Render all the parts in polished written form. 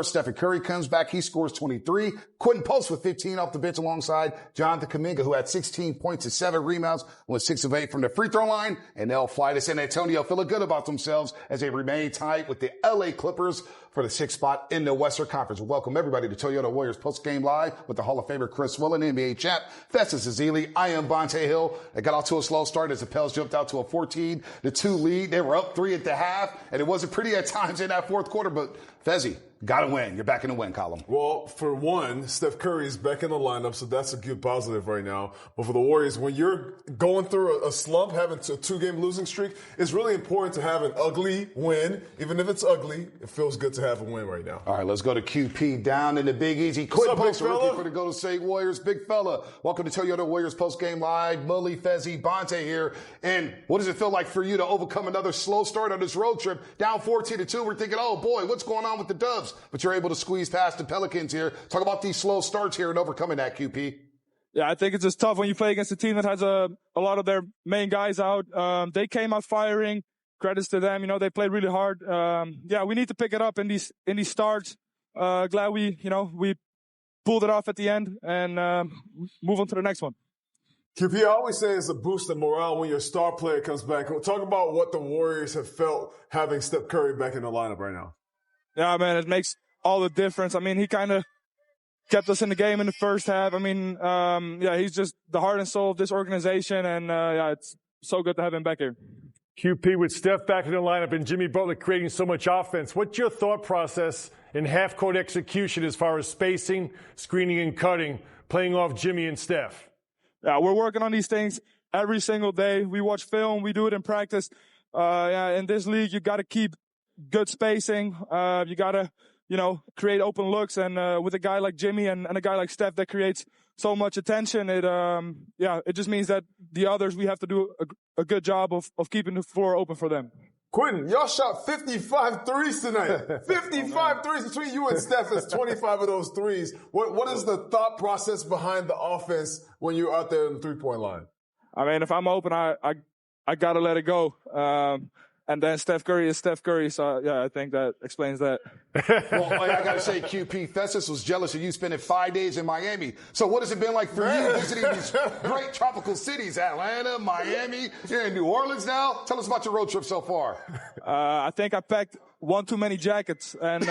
Stephen Curry comes back. He scores 23. Quintin Post with 15 off the bench alongside Jonathan Kuminga, who had 16 points and 7 rebounds, went 6 of 8 from the free throw line. And they'll fly to San Antonio, feeling good about themselves as they remain tied with the LA Clippers for the 6th spot in the Western Conference. Welcome everybody to Toyota Warriors Post-Game Live with the Hall of Famer Chris Whelan, NBA champ, Festus Ezeli. I am Bonte Hill. They got off to a slow start as the Pels jumped out to a 14-2 lead. They were up 3 at the half, and it wasn't pretty at times in that fourth quarter, but Fezzy, got to win. You're back in the win column. Well, for one, Steph Curry is back in the lineup, so that's a good positive right now. But for the Warriors, when you're going through a slump, having a 2-game losing streak, it's really important to have an ugly win. Even if it's ugly, it feels good to have a win right now. All right, let's go to QP down in the Big Easy. Quintin Post, rookie for the Golden State Warriors. Big fella. Welcome to Toyota Warriors Post-Game Live. Mully, Fezzy, Bonte here. And what does it feel like for you to overcome another slow start on this road trip? Down 14-2, we're thinking, oh boy, what's going on with the Dubs? But you're able to squeeze past the Pelicans here. Talk about these slow starts here and overcoming that, QP. Yeah, I think it's just tough when you play against a team that has a lot of their main guys out. They came out firing. Credits to them. You know, they played really hard. We need to pick it up in these starts. Glad we pulled it off at the end and move on to the next one. QP, I always say it's a boost in morale when your star player comes back. Talk about what the Warriors have felt having Steph Curry back in the lineup right now. Yeah, man, it makes all the difference. I mean, he kind of kept us in the game in the first half. I mean, he's just the heart and soul of this organization, and it's so good to have him back here. QP, with Steph back in the lineup and Jimmy Butler creating so much offense, what's your thought process in half-court execution as far as spacing, screening, and cutting, playing off Jimmy and Steph? Yeah, we're working on these things every single day. We watch film. We do it in practice. In this league, you got to keep good spacing. You got to, create open looks. And with a guy like Jimmy and a guy like Steph that creates so much attention, it just means that the others, we have to do a good job of keeping the floor open for them. Quintin, y'all shot 55 threes tonight. 55 threes between you and Steph is 25 of those threes. What is the thought process behind the offense when you're out there in the three-point line? I mean, if I'm open, I got to let it go. And then Steph Curry is Steph Curry, so I think that explains that. Well, I got to say, QP, Festus was jealous of you spending 5 days in Miami. So what has it been like for you visiting these great tropical cities, Atlanta, Miami? You're in New Orleans now. Tell us about your road trip so far. I think I packed one too many jackets and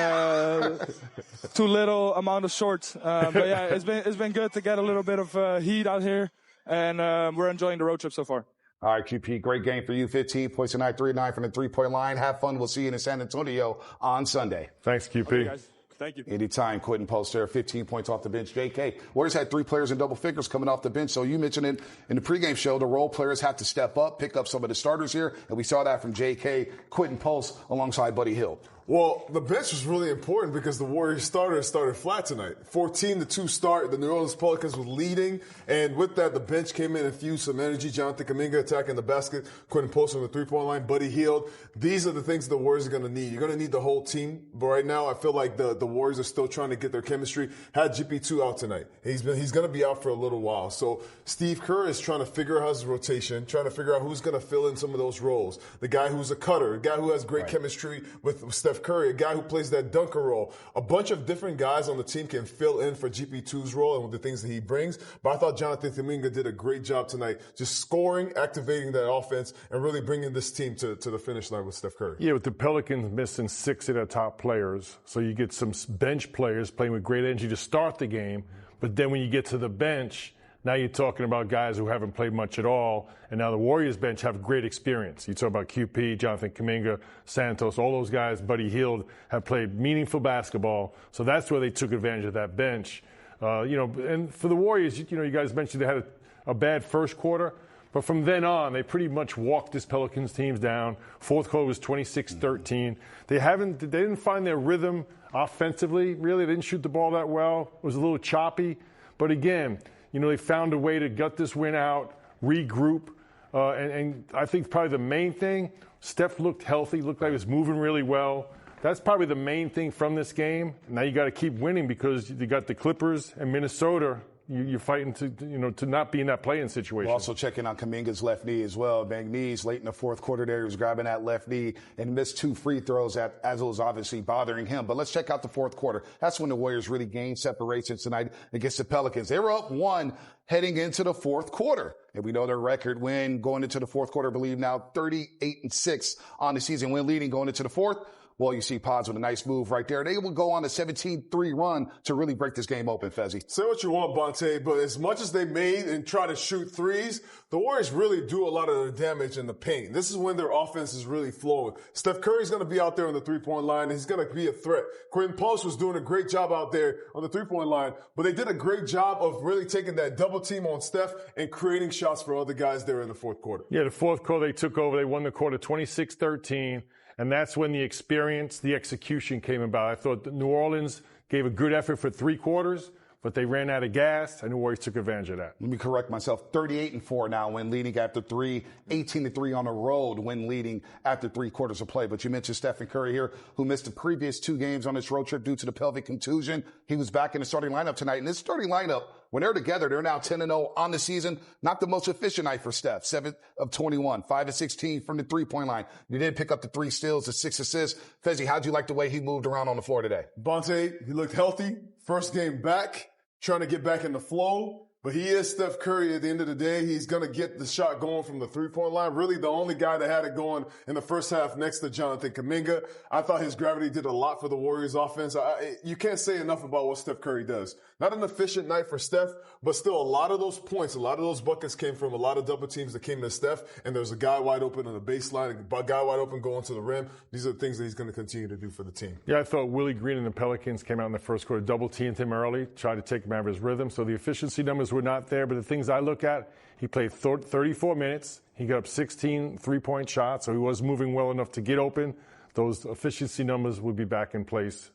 too little amount of shorts. It's been good to get a little bit of heat out here, and we're enjoying the road trip so far. All right, QP, great game for you. 15 points tonight, 3-9 from the three-point line. Have fun. We'll see you in San Antonio on Sunday. Thanks, QP. Okay, guys. Thank you. Anytime, Quintin Post there, 15 points off the bench. JK, Warriors had 3 players in double figures coming off the bench. So you mentioned it in the pregame show, the role players have to step up, pick up some of the starters here. And we saw that from JK, Quintin Post alongside Buddy Hield. Well, the bench was really important because the Warriors started flat tonight. 14-2 start. The New Orleans Pelicans were leading. And with that, the bench came in and fused some energy. Jonathan Kuminga attacking the basket. Quintin Post on the three-point line. Buddy Hield. These are the things the Warriors are going to need. You're going to need the whole team. But right now, I feel like the Warriors are still trying to get their chemistry. Had GP2 out tonight. He's going to be out for a little while. So Steve Kerr is trying to figure out his rotation, trying to figure out who's going to fill in some of those roles. The guy who's a cutter, the guy who has great chemistry with Steph Curry, a guy who plays that dunker role. A bunch of different guys on the team can fill in for GP2's role and with the things that he brings. But I thought Jonathan Kuminga did a great job tonight, just scoring, activating that offense, and really bringing this team to the finish line with Steph Curry. Yeah, with the Pelicans missing 6 of their top players, so you get some bench players playing with great energy to start the game. But then when you get to the bench, now you're talking about guys who haven't played much at all, and now the Warriors bench have great experience. You talk about QP, Jonathan Kuminga, Santos, all those guys, Buddy Hield, have played meaningful basketball. So that's where they took advantage of that bench. And for the Warriors, you guys mentioned they had a bad first quarter, but from then on, they pretty much walked this Pelicans teams down. Fourth quarter was 26-13. They didn't find their rhythm offensively, really. They didn't shoot the ball that well. It was a little choppy. But again, they found a way to gut this win out, regroup, and I think probably the main thing, Steph looked healthy, looked like he was moving really well. That's probably the main thing from this game. Now you got to keep winning because you got the Clippers and Minnesota you're fighting to not be in that play-in situation. We're also checking on Kuminga's left knee as well. Bang knees late in the fourth quarter there. He was grabbing that left knee and missed 2 free throws as it was obviously bothering him. But let's check out the fourth quarter. That's when the Warriors really gained separation tonight against the Pelicans. They were up 1 heading into the fourth quarter. And we know their record win going into the fourth quarter, I believe now 38-6 on the season, win leading going into the fourth. Well, you see Pods with a nice move right there. They will go on a 17-3 run to really break this game open, Fezzi. Say what you want, Bonte, but as much as they made and try to shoot threes, the Warriors really do a lot of the damage in the paint. This is when their offense is really flowing. Steph Curry's going to be out there on the three-point line, and he's going to be a threat. Quintin Post was doing a great job out there on the three-point line, but they did a great job of really taking that double team on Steph and creating shots for other guys there in the fourth quarter. Yeah, the fourth quarter they took over. They won the quarter 26-13. And that's when the experience, the execution came about. I thought New Orleans gave a good effort for 3 quarters, but they ran out of gas, and the Warriors took advantage of that. Let me correct myself. 38-4 now when leading after 3. 18-3 on the road when leading after 3 quarters of play. But you mentioned Stephen Curry here, who missed the previous 2 games on his road trip due to the pelvic contusion. He was back in the starting lineup tonight. And this starting lineup, when they're together, they're now 10-0 on the season. Not the most efficient night for Steph. 7 of 21, 5 of 16 from the 3-point line. He did pick up the 3 steals, the 6 assists. Fezzi, how'd you like the way he moved around on the floor today? Bonte, he looked healthy. First game back, trying to get back in the flow. But he is Steph Curry at the end of the day. He's going to get the shot going from the 3-point line. Really the only guy that had it going in the first half next to Jonathan Kuminga. I thought his gravity did a lot for the Warriors offense. You can't say enough about what Steph Curry does. Not an efficient night for Steph, but still a lot of those points, a lot of those buckets came from a lot of double teams that came to Steph. And there's a guy wide open on the baseline, a guy wide open going to the rim. These are the things that he's going to continue to do for the team. Yeah, I thought Willie Green and the Pelicans came out in the first quarter, double teamed him early, tried to take him out of his rhythm. So the efficiency numbers were not there, but the things I look at, he played 34 minutes. He got up 16 3-point shots, so he was moving well enough to get open. Those efficiency numbers would be back in place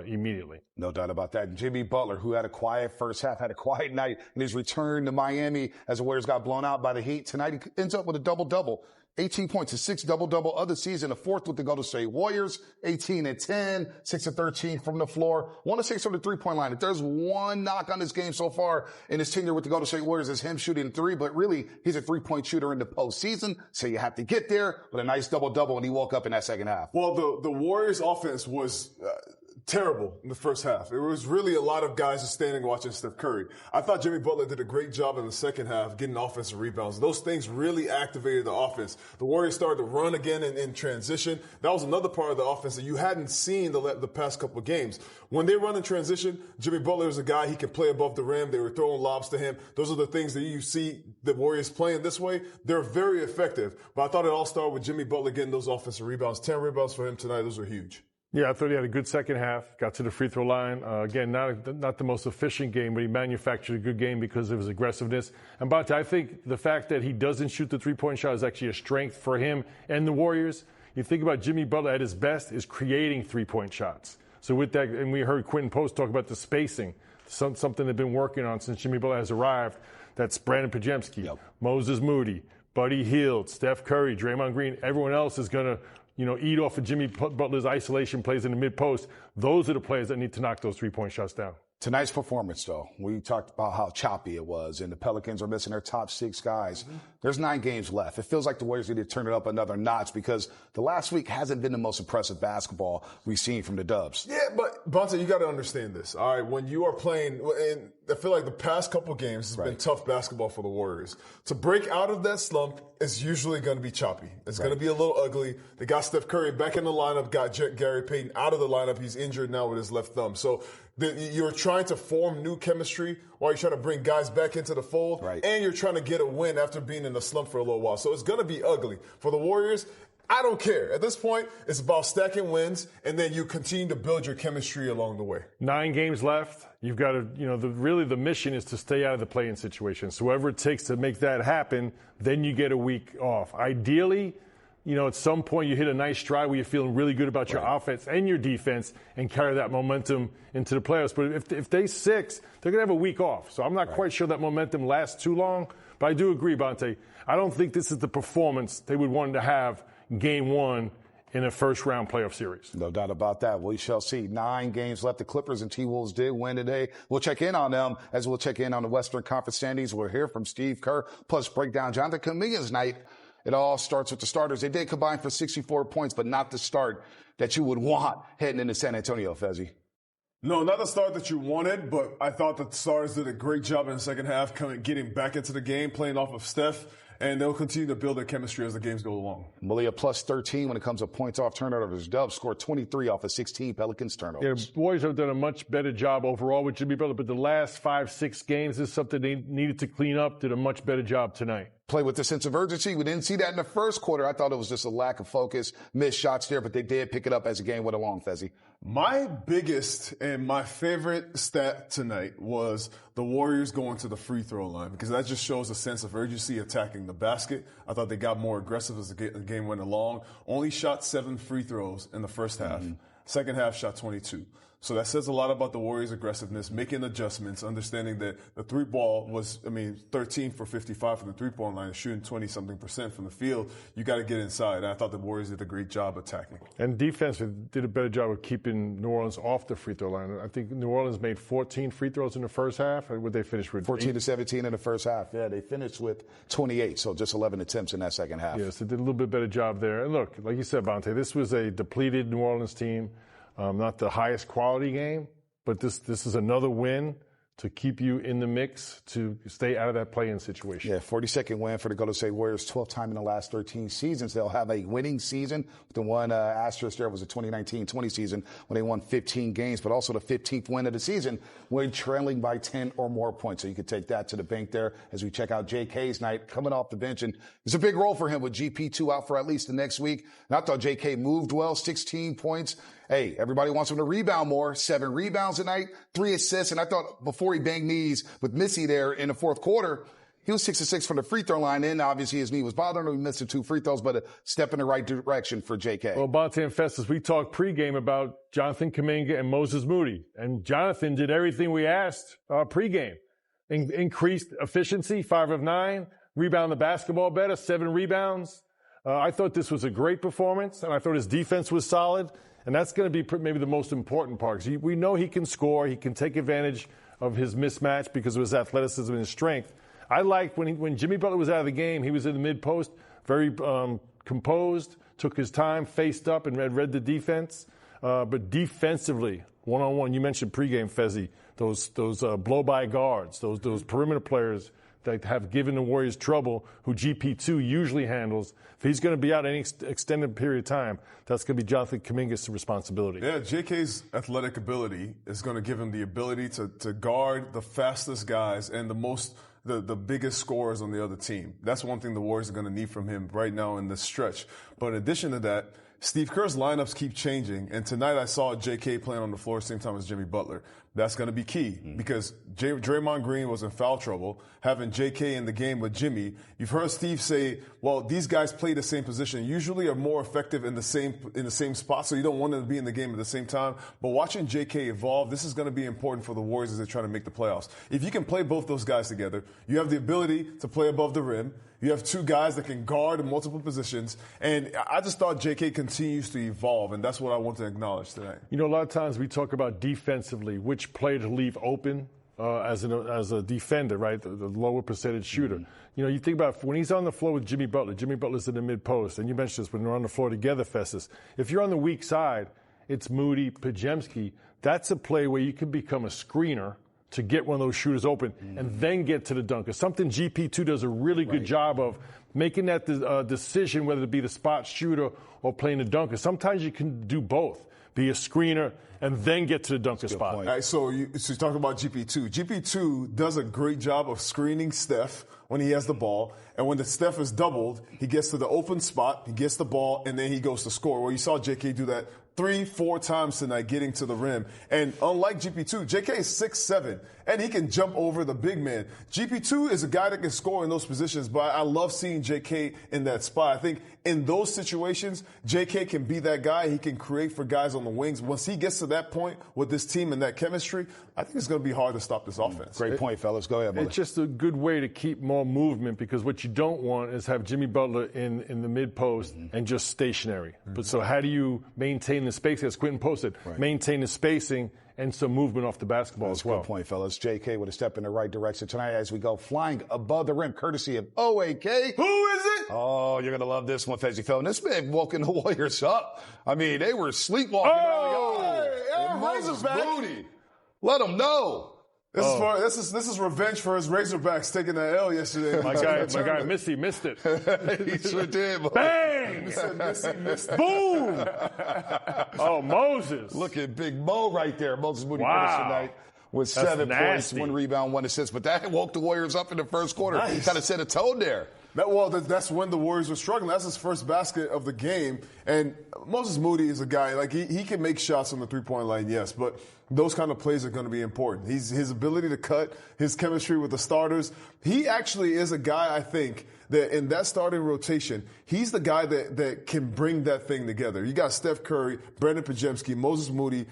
immediately. No doubt about that. Jimmy Butler, who had a quiet first half, had a quiet night in his return to Miami as the Warriors got blown out by the Heat. Tonight, he ends up with a double-double. 18 points, a 6 double-double of the season, a 4th with the Golden State Warriors, 18-10, 6-13 from the floor, 1-6 from the 3-point line. If there's one knock on this game so far in his tenure with the Golden State Warriors, it's him shooting 3, but really, he's a 3-point shooter in the postseason, so you have to get there with a nice double-double, and he woke up in that second half. Well, the Warriors offense was terrible in the first half. It was really a lot of guys just standing watching Steph Curry. I thought Jimmy Butler did a great job in the second half getting offensive rebounds. Those things really activated the offense. The Warriors started to run again in transition. That was another part of the offense that you hadn't seen the past couple of games. When they run in transition, Jimmy Butler is a guy, he can play above the rim. They were throwing lobs to him. Those are the things that you see the Warriors playing this way. They're very effective. But I thought it all started with Jimmy Butler getting those offensive rebounds. 10 rebounds for him tonight. Those are huge. Yeah, I thought he had a good second half, got to the free throw line. Again, not the most efficient game, but he manufactured a good game because of his aggressiveness. And Bonte, I think the fact that he doesn't shoot the 3-point shot is actually a strength for him and the Warriors. You think about Jimmy Butler at his best is creating 3-point shots. So with that, and we heard Quintin Post talk about the spacing, something they've been working on since Jimmy Butler has arrived. That's Brandon Pajemski, Moses Moody, Buddy Hield, Steph Curry, Draymond Green. Everyone else is going to eat off of Jimmy Butler's isolation plays in the mid-post. Those are the players that need to knock those 3-point shots down. Tonight's performance, though, we talked about how choppy it was, and the Pelicans are missing their top 6 guys. There's 9 games left. It feels like the Warriors need to turn it up another notch because the last week hasn't been the most impressive basketball we've seen from the Dubs. Yeah, but, Bonte, you got to understand this. All right, when you are playing, and I feel like the past couple games has been tough basketball for the Warriors. To break out of that slump is usually going to be choppy. It's going to be a little ugly. They got Steph Curry back in the lineup, got Gary Payton out of the lineup. He's injured now with his left thumb. So you're trying to form new chemistry while you're trying to bring guys back into the fold, and you're trying to get a win after being in a slump for a little while. So it's going to be ugly. For the Warriors, I don't care. At this point, it's about stacking wins, and then you continue to build your chemistry along the way. 9 games left. You've got to, really the mission is to stay out of the play-in situation. So whatever it takes to make that happen, then you get a week off. Ideally, at some point you hit a nice stride where you're feeling really good about your offense and your defense and carry that momentum into the playoffs. But if they 6, they're going to have a week off. So I'm not quite sure that momentum lasts too long. But I do agree, Bonte. I don't think this is the performance they would want to have Game 1 in a first-round playoff series. No doubt about that. We shall see. 9 games left. The Clippers and T-Wolves did win today. We'll check in on them as we'll check in on the Western Conference standings. We'll hear from Steve Kerr, plus break down Jonathan Kuminga's night. It all starts with the starters. They did combine for 64 points, but not the start that you would want heading into San Antonio, Fezzi. No, not the start that you wanted, but I thought the starters did a great job in the second half, getting back into the game, playing off of Steph. And they'll continue to build their chemistry as the games go along. Malia plus 13 when it comes to points off turnovers. Dubs scored 23 off of 16 Pelicans turnovers. Yeah, the Warriors have done a much better job overall with Jimmy Butler, but the last 5-6 games is something they needed to clean up. Did a much better job tonight. Play with a sense of urgency. We didn't see that in the first quarter. I thought it was just a lack of focus, missed shots there, but they did pick it up as the game went along, Fezzi. My biggest and my favorite stat tonight was the Warriors going to the free throw line, because that just shows a sense of urgency attacking the basket. I thought they got more aggressive as the game went along. Only shot 7 free throws in the first half. Second half shot 22. So that says a lot about the Warriors' aggressiveness, making adjustments, understanding that the 3-ball was, 13 for 55 from the 3-point line, shooting 20-something% from the field. You got to get inside. And I thought the Warriors did a great job attacking. And defense did a better job of keeping New Orleans off the free throw line. I think New Orleans made 14 free throws in the first half. Or would they finish with 14 to 17 in the first half. Yeah, they finished with 28, so just 11 attempts in that second half. Yes, they did a little bit better job there. And look, like you said, Bonte, this was a depleted New Orleans team. Not the highest quality game, but this is another win to keep you in the mix to stay out of that play-in situation. Yeah, 42nd win for the Golden State Warriors, 12th time in the last 13 seasons. They'll have a winning season. The one asterisk there was the 2019-20 season when they won 15 games, but also the 15th win of the season when trailing by 10 or more points. So you could take that to the bank there as we check out JK's night coming off the bench. And it's a big role for him with GP2 out for at least the next week. And I thought JK moved well, 16 points. Hey, everybody wants him to rebound more. 7 rebounds tonight, 3 assists. And I thought before he banged knees with Missy there in the fourth quarter, he was 6 of 6 from the free throw line. Then obviously his knee was bothering him. He missed the 2 free throws, but a step in the right direction for JK. Well, Bonte and Festus, we talked pregame about Jonathan Kuminga and Moses Moody. And Jonathan did everything we asked pregame. Increased efficiency, 5 of 9. Rebound the basketball better, 7 rebounds. I thought this was a great performance, and I thought his defense was solid. And that's going to be maybe the most important part. Because we know he can score. He can take advantage of his mismatch because of his athleticism and his strength. I liked when Jimmy Butler was out of the game, he was in the mid-post, very composed, took his time, faced up, and read the defense. But defensively, one-on-one, you mentioned pregame, Fezzi, those blow-by guards, those perimeter players that have given the Warriors trouble, who GP2 usually handles. If he's going to be out any extended period of time, that's going to be Jonathan Kuminga's responsibility. Yeah, JK's athletic ability is going to give him the ability to guard the fastest guys and the biggest scorers on the other team. That's one thing the Warriors are going to need from him right now in this stretch. But in addition to that, Steve Kerr's lineups keep changing, and tonight I saw JK playing on the floor at the same time as Jimmy Butler. That's going to be key because Draymond Green was in foul trouble, having JK in the game with Jimmy. You've heard Steve say, well, these guys play the same position, usually are more effective in the same spot, so you don't want them to be in the game at the same time. But watching JK evolve, this is going to be important for the Warriors as they try to make the playoffs. If you can play both those guys together, you have the ability to play above the rim. You have 2 guys that can guard in multiple positions. And I just thought JK continues to evolve, and that's what I want to acknowledge tonight. You know, a lot of times we talk about defensively, which play to leave open as a defender, right, the lower percentage shooter. You know, you think about when he's on the floor with Jimmy Butler's in the mid-post, and you mentioned this when they're on the floor together, Festus. If you're on the weak side, it's Moody, Pajemski. That's a play where you can become a screener to get one of those shooters open and then get to the dunker. Something GP2 does a really good job of making that decision, whether it be the spot shooter or playing the dunker. Sometimes you can do both, be a screener and then get to the dunker spot. All right, so you're talking about GP2. GP2 does a great job of screening Steph when he has the ball. And when the Steph is doubled, he gets to the open spot, he gets the ball, and then he goes to score. Well, you saw JK do that 3-4 times tonight getting to the rim. And unlike GP2, JK is 6'7", and he can jump over the big man. GP2 is a guy that can score in those positions, but I love seeing JK in that spot. I think in those situations, JK can be that guy. He can create for guys on the wings. Once he gets to that point with this team and that chemistry, I think it's going to be hard to stop this offense. Great point, fellas. Go ahead, Butler. It's just a good way to keep more movement, because what you don't want is have Jimmy Butler in the mid-post and just stationary. But so how do you maintain the space, as Quintin Post said, maintain the spacing and some movement off the basketball as well. Good point, fellas. JK with a step in the right direction tonight as we go flying above the rim, courtesy of OAK. Who is it? Oh, you're going to love this one, Fezzi Phil. And this man woken the Warriors up. I mean, they were sleepwalking early on. Moses Moody. Let them know. This is revenge for his Razorbacks taking that L yesterday. My guy Missy missed it. He sure did. Boy. Bang! Missy missed it. Boom! Oh, Moses. Look at Big Mo right there. Moses Moody tonight with That's 7 points, nasty. 1 rebound, 1 assist. But that woke the Warriors up in the first quarter. He kind of set a tone there. That's when the Warriors were struggling. That's his first basket of the game. And Moses Moody is a guy, like he can make shots on the three-point line, yes, but those kind of plays are going to be important. His ability to cut, his chemistry with the starters. He actually is a guy, I think, that in that starting rotation, he's the guy that can bring that thing together. You got Steph Curry, Brandon Pajemski, Moses Moody,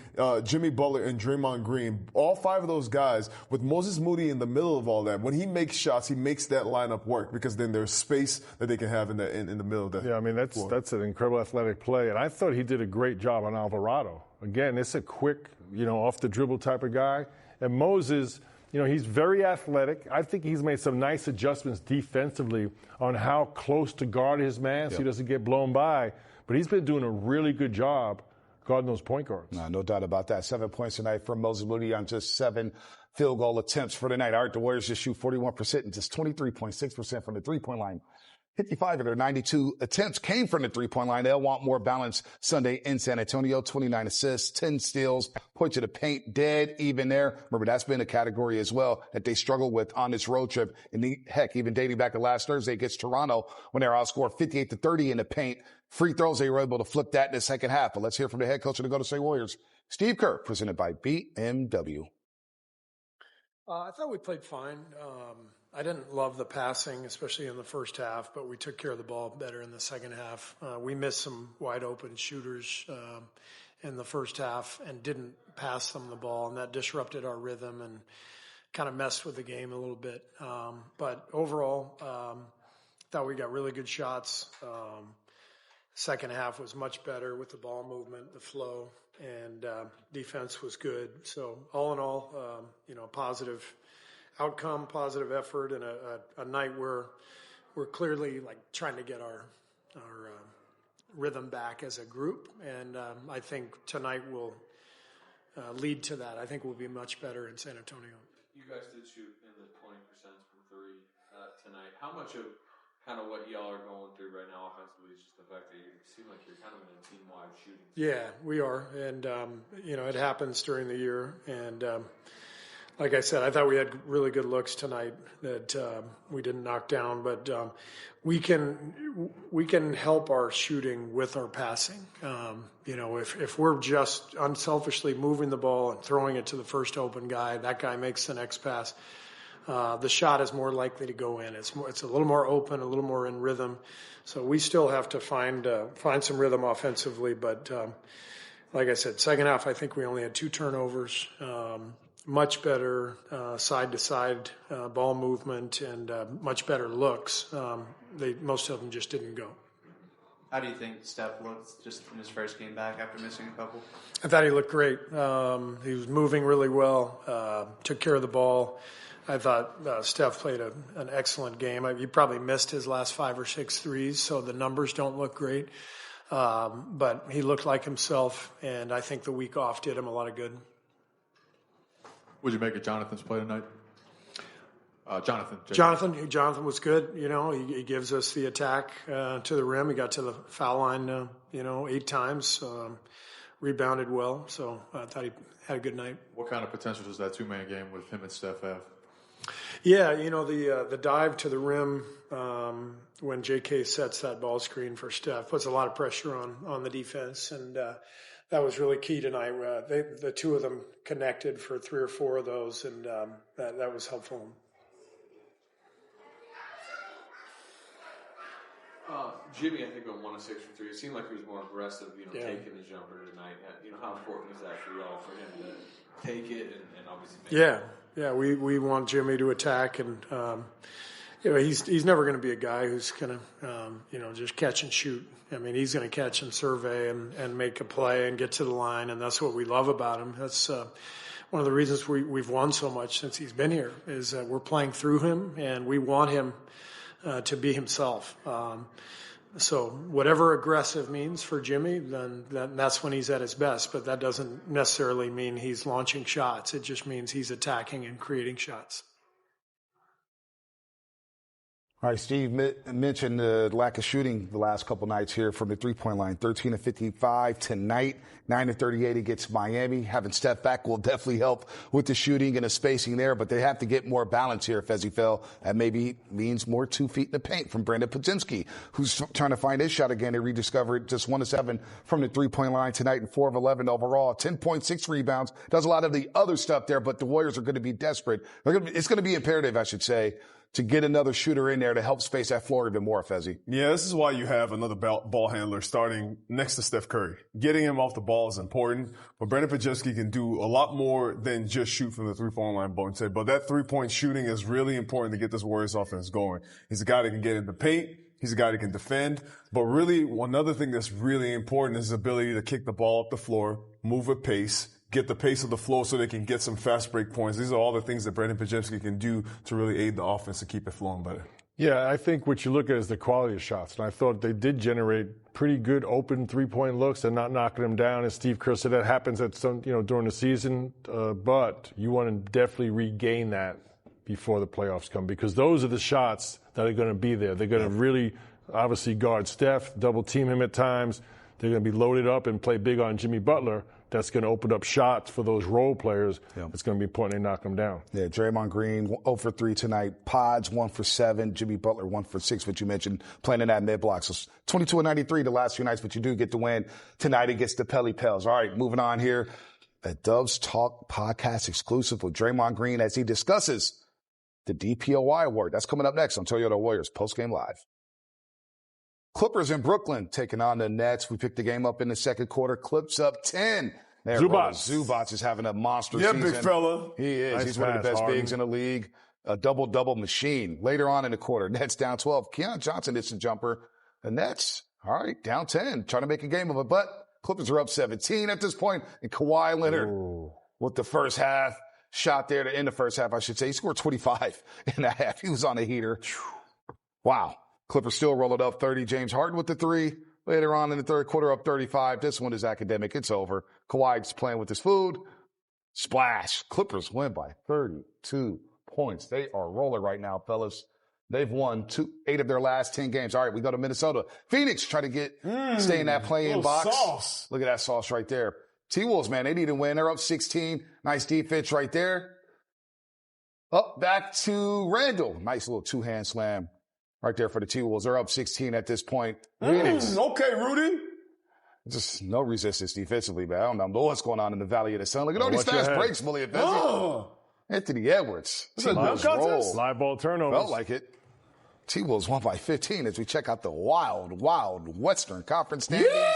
Jimmy Butler, and Draymond Green. All 5 of those guys, with Moses Moody in the middle of all that, when he makes shots, he makes that lineup work, because then there's space that they can have in the middle of that. Yeah, I mean, that's an incredible athletic play. And I thought he did a great job on Alvarado. Again, it's a quick, off the dribble type of guy. And Moses, he's very athletic. I think he's made some nice adjustments defensively on how close to guard his man so he doesn't get blown by. But he's been doing a really good job guarding those point guards. No doubt about that. 7 points tonight from Moses Moody on just 7 field goal attempts for the night. All right, the Warriors just shoot 41% and just 23.6% from the three-point line. 55 of their 92 attempts came from the three-point line. They'll want more balance Sunday in San Antonio. 29 assists, 10 steals, point to the paint, dead even there. Remember, that's been a category as well that they struggle with on this road trip. And heck, even dating back to last Thursday against Toronto when they were outscored 58-30 in the paint. Free throws, they were able to flip that in the second half. But let's hear from the head coach of the Golden State Warriors, Steve Kerr, presented by BMW. I thought we played fine. I didn't love the passing, especially in the first half, but we took care of the ball better in the second half. We missed some wide open shooters in the first half and didn't pass them the ball, and that disrupted our rhythm and kind of messed with the game a little bit. But overall, thought we got really good shots. Second half was much better with the ball movement, the flow, and defense was good. So all in all, positive outcome, positive effort, and a night where we're clearly like trying to get our rhythm back as a group. And I think tonight will lead to that. I think we'll be much better in San Antonio. You guys did shoot in the 20% from 3 tonight. How much of kind of what y'all are going through right now offensively is just the fact that you seem like you're kind of in a team-wide shooting? Yeah, we are. And, it happens during the year. And, like I said, I thought we had really good looks tonight that we didn't knock down, but we can help our shooting with our passing. If we're just unselfishly moving the ball and throwing it to the first open guy, that guy makes the next pass. The shot is more likely to go in. It's a little more open, a little more in rhythm. So we still have to find some rhythm offensively. But like I said, second half, I think we only had 2 turnovers. Much better side-to-side ball movement and much better looks. Most of them just didn't go. How do you think Steph looked just from his first game back after missing a couple? I thought he looked great. He was moving really well, took care of the ball. I thought Steph played an excellent game. He probably missed his last 5 or 6 threes, so the numbers don't look great. But he looked like himself, and I think the week off did him a lot of good. What did you make of Jonathan's play tonight? Jonathan was good. He gives us the attack to the rim. He got to the foul line, 8 times. Rebounded well. So I thought he had a good night. What kind of potential does that 2-man game with him and Steph have? Yeah, the dive to the rim when JK sets that ball screen for Steph puts a lot of pressure on the defense, and that was really key tonight. The two of them connected for 3 or 4 of those, and that was helpful. Jimmy, I think, went 1 of 6 for 3. It seemed like he was more aggressive, taking the jumper tonight. How important is that for y'all, for him to take it and obviously make it? Yeah, we want Jimmy to attack, and he's never going to be a guy who's going to just catch and shoot. I mean, he's going to catch and survey and make a play and get to the line, and that's what we love about him. That's one of the reasons we've won so much since he's been here, is that we're playing through him, and we want him to be himself. So whatever aggressive means for Jimmy, then that's when he's at his best. But that doesn't necessarily mean he's launching shots. It just means he's attacking and creating shots. All right, Steve mentioned the lack of shooting the last couple nights here from the three-point line. 13 of 55 tonight, 9 of 38 against Miami. Having Steph back will definitely help with the shooting and the spacing there, but they have to get more balance here, Fezzi Phil. That maybe means more 2 feet in the paint from Brandon Podziemski, who's trying to find his shot again. They rediscovered just 1 of 7 from the three-point line tonight and 4 of 11 overall. 10.6 rebounds. Does a lot of the other stuff there, but the Warriors are going to be desperate. It's going to be imperative, I should say, to get another shooter in there to help space that floor even more, Fezzi. Yeah, this is why you have another ball handler starting next to Steph Curry. Getting him off the ball is important, but Brandon Podziemski can do a lot more than just shoot from the three-point line, but that three-point shooting is really important to get this Warriors offense going. He's a guy that can get in the paint. He's a guy that can defend. But really, another thing that's really important is his ability to kick the ball up the floor, move with pace, get the pace of the flow so they can get some fast break points. These are all the things that Brandon Podziemski can do to really aid the offense to keep it flowing better. Yeah, I think what you look at is the quality of shots. And I thought they did generate pretty good open three-point looks and not knocking them down. As Steve Kerr said, that happens at some, during the season. But you want to definitely regain that before the playoffs come, because those are the shots that are going to be there. They're going to really obviously guard Steph, double team him at times. They're going to be loaded up and play big on Jimmy Butler. That's going to open up shots for those role players. Yeah. It's going to be important they knock them down. Yeah, Draymond Green, 0 for 3 tonight. Pods, 1 for 7. Jimmy Butler, 1 for 6, which you mentioned, playing in that mid-block. So 22 and 93 the last few nights, but you do get the win tonight against the Pelicans. All right, moving on here. A Dubs Talk podcast exclusive with Draymond Green as he discusses the DPOY award. That's coming up next on Toyota Warriors Postgame Live. Clippers in Brooklyn taking on the Nets. We picked the game up in the second quarter. Clips up 10. Zubac is having a monster season. Yeah, big fella. He is. Nice He's one of the best bigs in the league. A double-double machine. Later on in the quarter, Nets down 12. Keon Johnson hits a jumper. The Nets, all right, down 10. Trying to make a game of it. But Clippers are up 17 at this point. And Kawhi Leonard with the first half. Shot there to end the first half, I should say. He scored 25 in the half. He was on a heater. Wow. Clippers still roll it up 30. James Harden with the 3. Later on in the third quarter, up 35. This one is academic. It's over. Kawhi's playing with his food. Splash. Clippers win by 32 points. They are rolling right now, fellas. They've won 8 of their last 10 games. All right, we go to Minnesota. Phoenix trying to stay in that play-in box. Sauce. Look at that sauce right there. T-Wolves, man, they need to win. They're up 16. Nice defense right there. Up back to Randall. Nice little two-hand slam right there for the T-Wolves. They're up 16 at this point. Okay, Rudy. Just no resistance defensively, man. I don't know what's going on in the Valley of the Sun. Look at all these fast breaks, Willie Benzie. Anthony Edwards. Live ball turnovers. Felt like it. T-Wolves won by 15 as we check out the wild Western Conference standings. Yeah!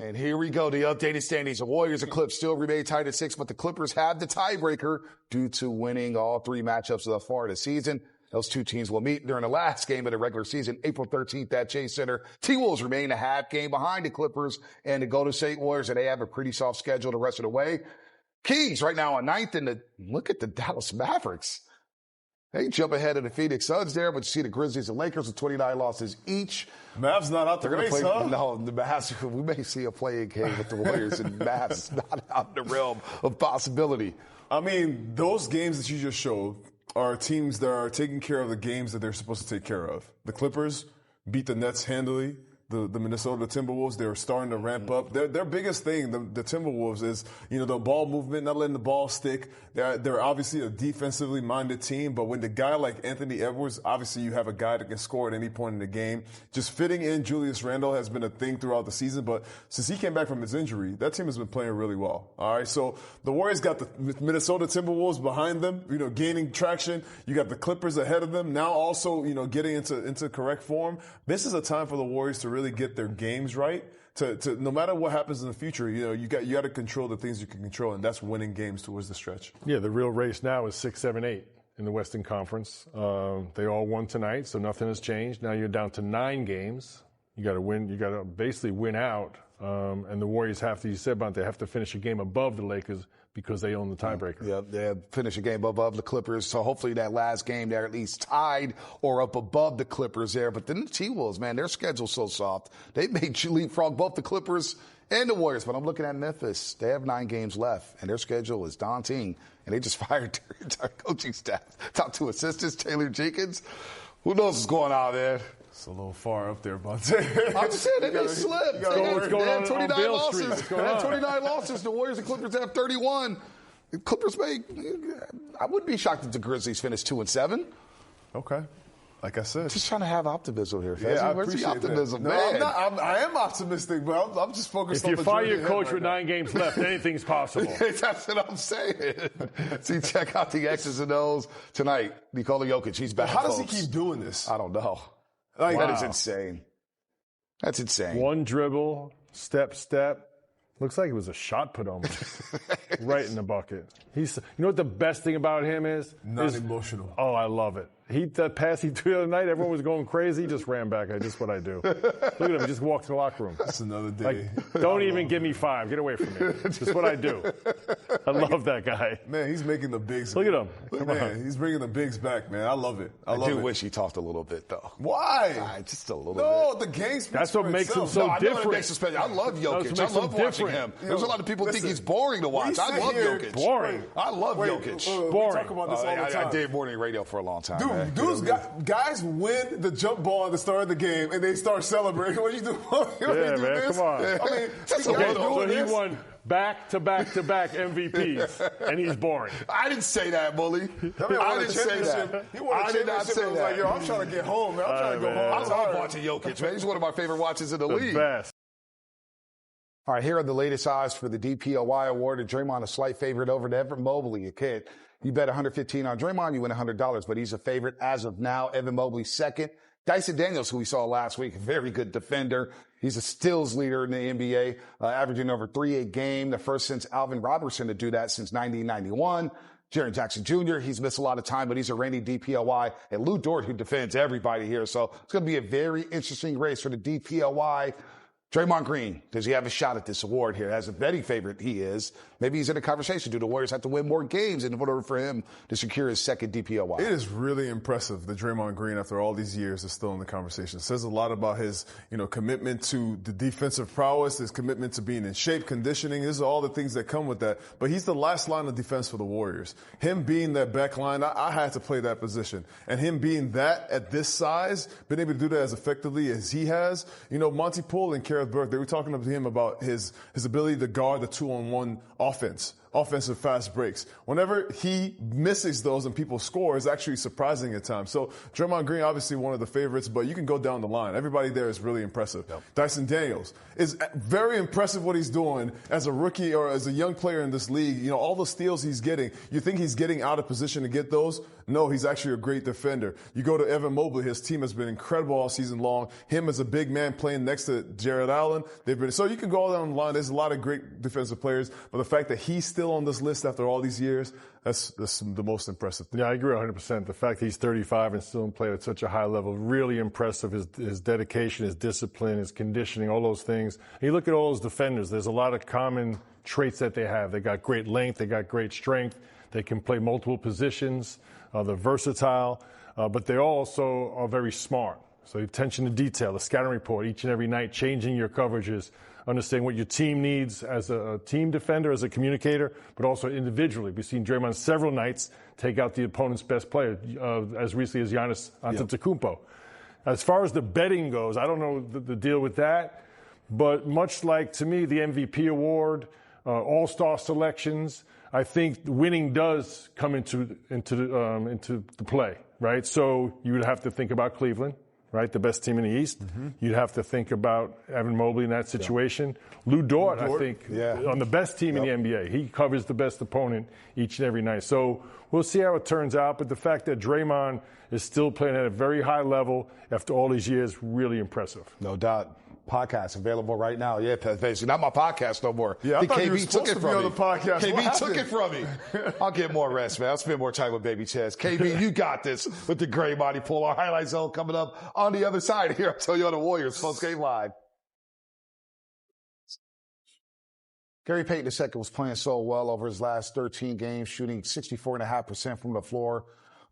And here we go, the updated standings. The Warriors and Clips still remain tied at 6, but the Clippers have the tiebreaker due to winning all 3 matchups so far this season. Those 2 teams will meet during the last game of the regular season, April 13th at Chase Center. T-Wolves remain a half game behind the Clippers and the Golden State Warriors, and they have a pretty soft schedule the rest of the way. Kings right now on 9th, and look at the Dallas Mavericks. They jump ahead of the Phoenix Suns there, but you see the Grizzlies and Lakers with 29 losses each. Mavs not out the race, huh? No, the Mavs, we may see a play-in game with the Warriors, and Mavs not out in the realm of possibility. I mean, those games that you just showed are teams that are taking care of the games that they're supposed to take care of. The Clippers beat the Nets handily. the Minnesota Timberwolves. They're starting to ramp up. Their biggest thing, the Timberwolves, is, the ball movement, not letting the ball stick. They're obviously a defensively minded team, but when the guy like Anthony Edwards, obviously you have a guy that can score at any point in the game. Just fitting in Julius Randle has been a thing throughout the season, but since he came back from his injury, that team has been playing really well. All right, so the Warriors got the Minnesota Timberwolves behind them, gaining traction. You got the Clippers ahead of them, now also, getting into correct form. This is a time for the Warriors to really get their games right. To no matter what happens in the future, you got to control the things you can control, and that's winning games towards the stretch. Yeah, the real race now is 6, 7, 8 in the Western Conference. They all won tonight, so nothing has changed. Now you're down to 9 games. You got to win. You got to basically win out. And the Warriors have to, you said about, they have to finish a game above the Lakers because they own the tiebreaker. Yeah, they finish a game above the Clippers. So hopefully that last game they're at least tied or up above the Clippers there. But then the T-Wolves, man, their schedule's so soft. They made you leapfrog both the Clippers and the Warriors. But I'm looking at Memphis. They have 9 games left, and their schedule is daunting. And they just fired their entire coaching staff. Top 2 assistants, Taylor Jenkins. Who knows what's going on there? It's a little far up there, Bonte. I'm just saying, they slipped. They had 29 losses. They had 29 losses. The Warriors and Clippers have 31. The Clippers I wouldn't be shocked if the Grizzlies finish 2-7. Okay. Like I said. Just trying to have optimism here, Fezzi. Yeah, Where's the optimism, that. man? No, I am optimistic, but I'm just focused on the If you fire your journey coach ahead with right 9 games left, anything's possible. That's what I'm saying. See, check out the X's and O's tonight. Nikola Jokic, he's back. How does he keep doing this? I don't know. Like, that is insane. That's insane. One dribble, step. Looks like it was a shot put on him. Right in the bucket. You know what the best thing about him is? Not emotional. Oh, I love it. That pass he threw the other night, everyone was going crazy. He just ran back. Just what I do. Look at him. He just walked to the locker room. That's another day. Don't even give me 5. Get away from me. Just what I do. I love that guy. Man, he's making the bigs. Look at him. Man, he's bringing the bigs back, man. I love it. I do wish he talked a little bit, though. Why? Just a little bit. No, the game speaks That's what makes him so different. I love Jokic. I love watching him. There's a lot of people think he's boring to watch. I love Jokic. Boring. I love Jokic. Boring. We talk about this all the time. I did morning radio for a long time. Dude, guys win the jump ball at the start of the game and they start celebrating. What do you do? Come on. I mean, so he won back-to-back MVPs, and he's boring. I didn't say that, Bully. I didn't say that. He won a championship. I was like, yo, I'm trying to get home, man. I'm trying to go home. I love watching Jokic, man. He's one of my favorite watches in the league. Best. All right, here are the latest odds for the DPOY award. Draymond a slight favorite over to Evan Mobley, a kid. You bet $115 on Draymond, you win $100, but he's a favorite as of now. Evan Mobley second. Dyson Daniels, who we saw last week, a very good defender. He's a steals leader in the NBA, averaging over 3 a game, the first since Alvin Robertson to do that since 1991. Jaren Jackson Jr., he's missed a lot of time, but he's a reigning DPOY. And Lou Dort, who defends everybody here. So it's going to be a very interesting race for the DPOY. Draymond Green, does he have a shot at this award here? As a betting favorite, he is. Maybe he's in a conversation. Do the Warriors have to win more games in order for him to secure his second DPOY? It is really impressive that Draymond Green, after all these years, is still in the conversation. It says a lot about his, commitment to the defensive prowess, his commitment to being in shape, conditioning. These are all the things that come with that. But he's the last line of defense for the Warriors. Him being that back line, I had to play that position. And him being that at this size, being able to do that as effectively as he has, Monty Poole and Kerr Burke, they were talking to him about his ability to guard the 2-on-1 offensive fast breaks. Whenever he misses those and people score, it's actually surprising at times. So Draymond Green, obviously one of the favorites, but you can go down the line. Everybody there is really impressive. Yep. Dyson Daniels is very impressive what he's doing as a rookie or as a young player in this league. All the steals he's getting, you think he's getting out of position to get those? No, he's actually a great defender. You go to Evan Mobley, his team has been incredible all season long. Him as a big man playing next to Jared Allen, so you can go down the line. There's a lot of great defensive players, but the fact that he's still on this list after all these years, that's the most impressive thing. Yeah, I agree 100%. The fact that he's 35 and still playing at such a high level, really impressive. His dedication, his discipline, his conditioning, all those things. And you look at all those defenders, there's a lot of common traits that they have. They got great length, they got great strength, they can play multiple positions, they're versatile, but they also are very smart. So attention to detail, the scouting report each and every night, changing your coverages, understanding what your team needs as a team defender, as a communicator, but also individually. We've seen Draymond several nights take out the opponent's best player, as recently as Giannis Antetokounmpo. As far as the betting goes, I don't know the deal with that, but much like, to me, the MVP award, all-star selections, I think winning does come into the play, right? So you would have to think about Cleveland, right? The best team in the East. Mm-hmm. You'd have to think about Evan Mobley in that situation. Yeah. Lou Dort, I think, on the best team in the NBA. He covers the best opponent each and every night. So we'll see how it turns out. But the fact that Draymond is still playing at a very high level after all these years, really impressive. No doubt. Podcast available right now. Yeah, basically not my podcast no more. Yeah, I thought you were KB took it from me. On the podcast. KB took it from me. I'll get more rest, man. I'll spend more time with Baby Chaz. KB, you got this with the Gray Body Pull. Our highlight zone coming up on the other side here. I'll tell you on the Warriors post game live. Gary Payton II was playing so well over his last 13 games, shooting 64.5% from the floor,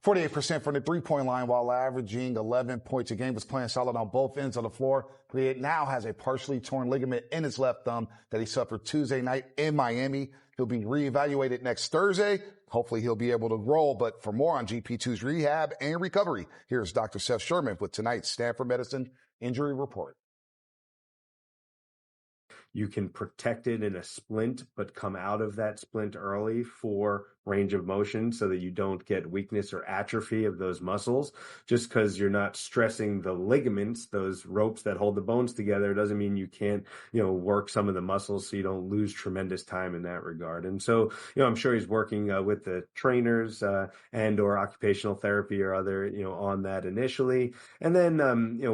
48% from the three-point line while averaging 11 points a game, was playing solid on both ends of the floor. But he now has a partially torn ligament in his left thumb that he suffered Tuesday night in Miami. He'll be reevaluated next Thursday. Hopefully he'll be able to roll. But for more on GP2's rehab and recovery, here's Dr. Seth Sherman with tonight's Stanford Medicine Injury Report. You can protect it in a splint, but come out of that splint early for range of motion so that you don't get weakness or atrophy of those muscles. Just because you're not stressing the ligaments, those ropes that hold the bones together, doesn't mean you can't, work some of the muscles so you don't lose tremendous time in that regard. And so, I'm sure he's working with the trainers and or occupational therapy or other, on that initially. And then,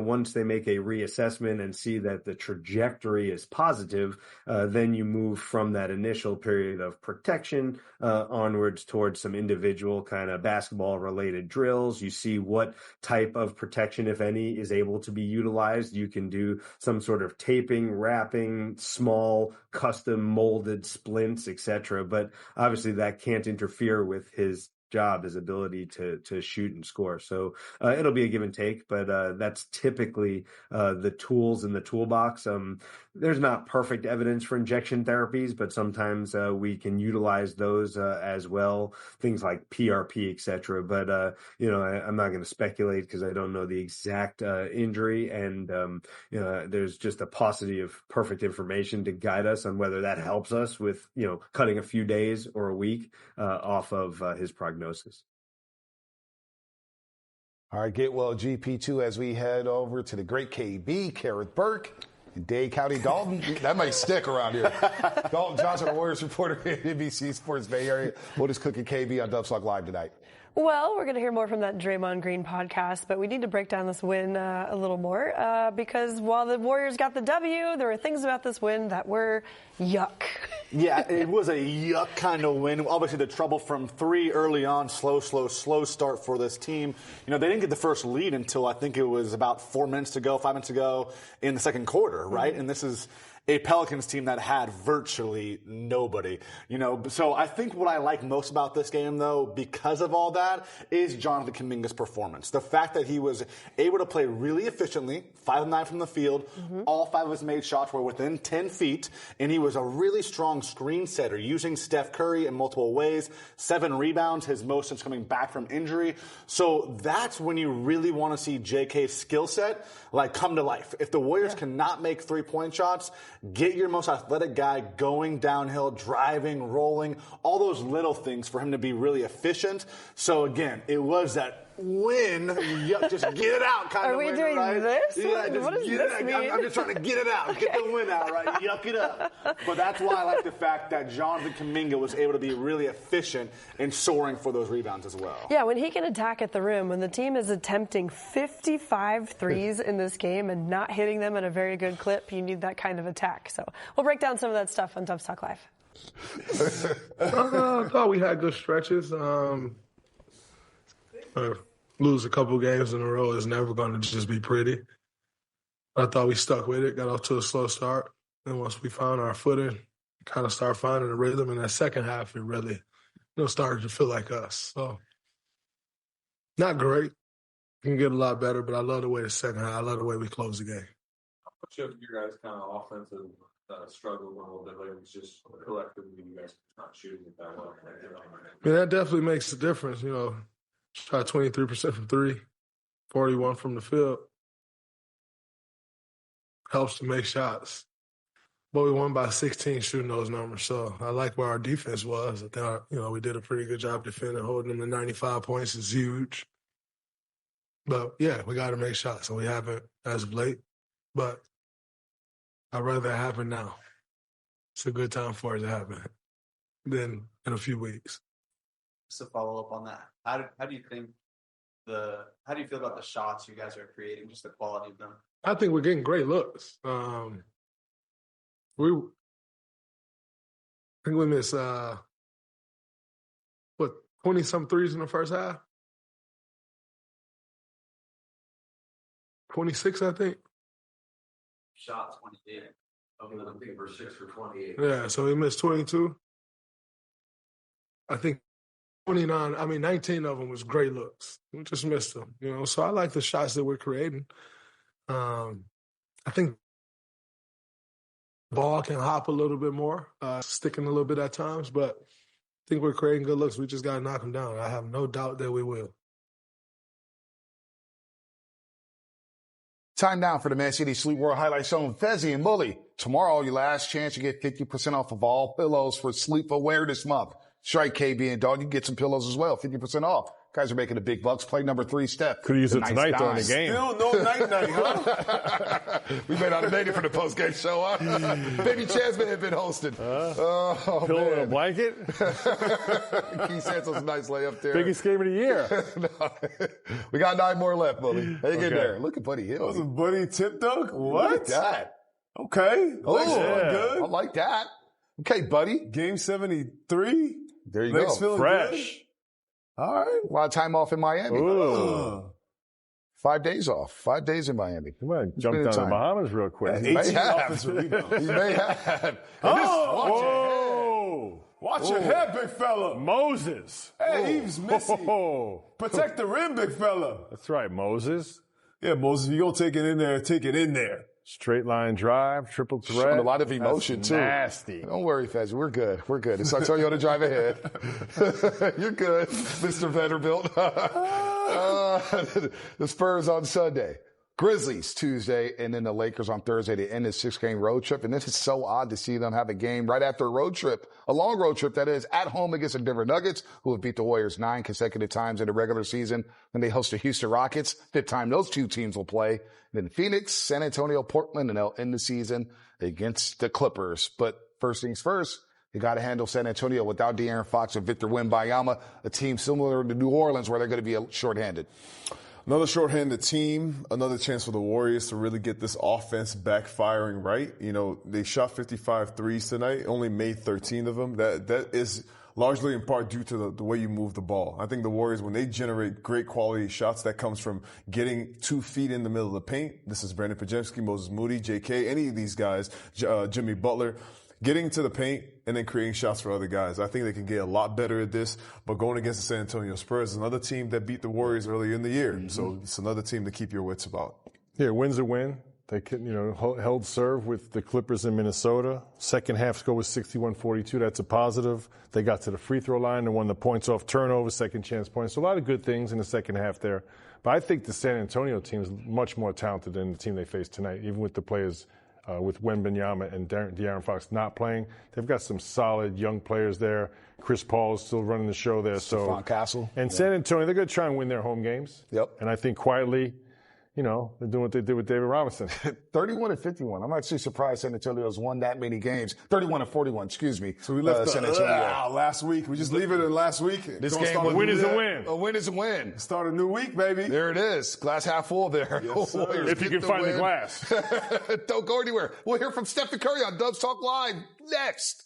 once they make a reassessment and see that the trajectory is positive, then you move from that initial period of protection onwards towards some individual kind of basketball related drills. You see what type of protection, if any, is able to be utilized. You can do some sort of taping, wrapping, small custom molded splints, etc. But obviously that can't interfere with his job, his ability to shoot and score. So it'll be a give and take, but that's typically the tools in the toolbox. There's not perfect evidence for injection therapies, but sometimes we can utilize those as well, things like PRP, etc. But I'm not going to speculate because I don't know the exact injury, and there's just a paucity of perfect information to guide us on whether that helps us with cutting a few days or a week off of his prognosis. All right, get well, GP2, as we head over to the great KB, Garrett Burke, and Dade County. Dalton, that might stick around here. Dalton Johnson, our Warriors reporter at NBC Sports Bay Area. What is cooking KB on Dubstock Live tonight? Well, we're going to hear more from that Draymond Green podcast, but we need to break down this win a little more because while the Warriors got the W, there were things about this win that were yuck. Yeah, it was a yuck kind of win. Obviously, the trouble from three early on, slow start for this team. They didn't get the first lead until I think it was about 5 minutes to go in the second quarter, right? Mm-hmm. And this is a Pelicans team that had virtually nobody, So I think what I like most about this game, though, because of all that, is Jonathan Kuminga's performance. The fact that he was able to play really efficiently, 5 of 9 from the field, all 5 of his made shots were within 10 feet, and he was a really strong screen setter, using Steph Curry in multiple ways, 7 rebounds, his most since coming back from injury. So that's when you really want to see JK's skill set come to life. If the Warriors cannot make 3-point shots, get your most athletic guy going downhill, driving, rolling, all those little things for him to be really efficient. So again, it was that win, just get it out kind of win. Are we doing right? this? Yeah, just what does get this it mean? I'm just trying to get it out, get the win out, right? Yuck it up. But that's why I like the fact that Jonathan Kuminga was able to be really efficient in soaring for those rebounds as well. Yeah, when he can attack at the rim, when the team is attempting 55 threes in this game and not hitting them at a very good clip, you need that kind of attack. So we'll break down some of that stuff on Dubs Talk Live. I thought we had good stretches. Lose a couple games in a row is never going to just be pretty. I thought we stuck with it, got off to a slow start. And once we found our footing, kind of started finding a rhythm. In that second half, it really started to feel like us. So, not great. Can get a lot better, but I love the way the second half, I love the way we close the game. How much of your guys' kind of offensive struggle a little bit later was just collectively you guys not shooting it that well? That definitely makes a difference, Shot 23% from 3, 41 from the field. helps to make shots. But we won by 16 shooting those numbers. So I like where our defense was. I think, we did a pretty good job defending, holding them to 95 points is huge. But, yeah, we got to make shots, and we haven't as of late. But I'd rather it happen now. It's a good time for it to happen than in a few weeks. Just to follow up on that, how do you think how do you feel about the shots you guys are creating, just the quality of them? I think we're getting great looks. I think we missed 20-some threes in the first half? 26, I think. Shots 28. I think we're 6 for 28. Yeah, so we missed 22. I think 19 of them was great looks. We just missed them, So I like the shots that we're creating. I think the ball can hop a little bit more, sticking a little bit at times, but I think we're creating good looks. We just got to knock them down. I have no doubt that we will. Time now for the Man City Sleep World Highlight Show with Fezzi and Bully. Tomorrow, your last chance to get 50% off of all pillows for Sleep Awareness Month. Strike KB and Dog. You can get some pillows as well, 50% off. Guys are making the big bucks. Play number 3, Steph. Could use it tonight during the game. Still no night, huh? We may not have made it for the post-game show, huh? Baby Chaz may have been hosting. Pillow and a blanket? Keith Santos, a nice layup there. Biggest game of the year. No. We got 9 more left, Buddy. Hang in there. Look at Buddy Hill. Wasn't Buddy tip dunk? What? Look at that. Okay. Oh, yeah. Good. I like that. Okay, Buddy. Game 73. There you Legs go. feeling Fresh. Good. All right. A lot of time off in Miami. Ooh. 5 days off. 5 days in Miami. Come on, jump down to the Bahamas real quick. You may have. You may have. Watch your head, big fella. Moses. Hey, Eve's missing. Protect the rim, big fella. That's right, Moses. Yeah, Moses, if you're going to take it in there, take it in there. Straight line drive, triple threat. Showing a lot of emotion, That's too. Nasty. Don't worry, Fez. We're good. We're good. It's like Toyota drive ahead. You're good, Mr. Vanderbilt. The Spurs on Sunday. Grizzlies Tuesday, and then the Lakers on Thursday to end this 6-game road trip. And this is so odd to see them have a game right after a road trip, a long road trip that is, at home against the Denver Nuggets, who have beat the Warriors 9 consecutive times in the regular season. Then they host the Houston Rockets, 5th time those two teams will play. Then Phoenix, San Antonio, Portland, and they'll end the season against the Clippers. But first things first, you got to handle San Antonio without De'Aaron Fox and Victor Wembanyama, a team similar to New Orleans where they're going to be shorthanded. Another shorthanded team, another chance for the Warriors to really get this offense backfiring right. They shot 55 threes tonight, only made 13 of them. That is largely in part due to the way you move the ball. I think the Warriors, when they generate great quality shots, that comes from getting 2 feet in the middle of the paint. This is Brandon Pajemski, Moses Moody, JK, any of these guys, Jimmy Butler. Getting to the paint and then creating shots for other guys. I think they can get a lot better at this, but going against the San Antonio Spurs is another team that beat the Warriors earlier in the year. Mm-hmm. So it's another team to keep your wits about. Yeah, win's a win. They held serve with the Clippers in Minnesota. Second half score was 61-42. That's a positive. They got to the free throw line and won the points off turnovers, second chance points. So a lot of good things in the second half there. But I think the San Antonio team is much more talented than the team they faced tonight, even with the players with Wembanyama and De'Aaron Fox not playing. They've got some solid young players there. Chris Paul is still running the show there. Stephon Castle. And San Antonio, they're going to try and win their home games. Yep. And I think quietly, they're doing what they did with David Robinson. 31-51. I'm actually surprised San Antonio's won that many games. 31-41, excuse me. So we left San Antonio last week. We just leave it in last week. This game, a win is a win. A win is a win. Start a new week, baby. There it is. Glass half full there. Yes, if you can find the glass. Don't go anywhere. We'll hear from Stephen Curry on Dubs Talk Live next.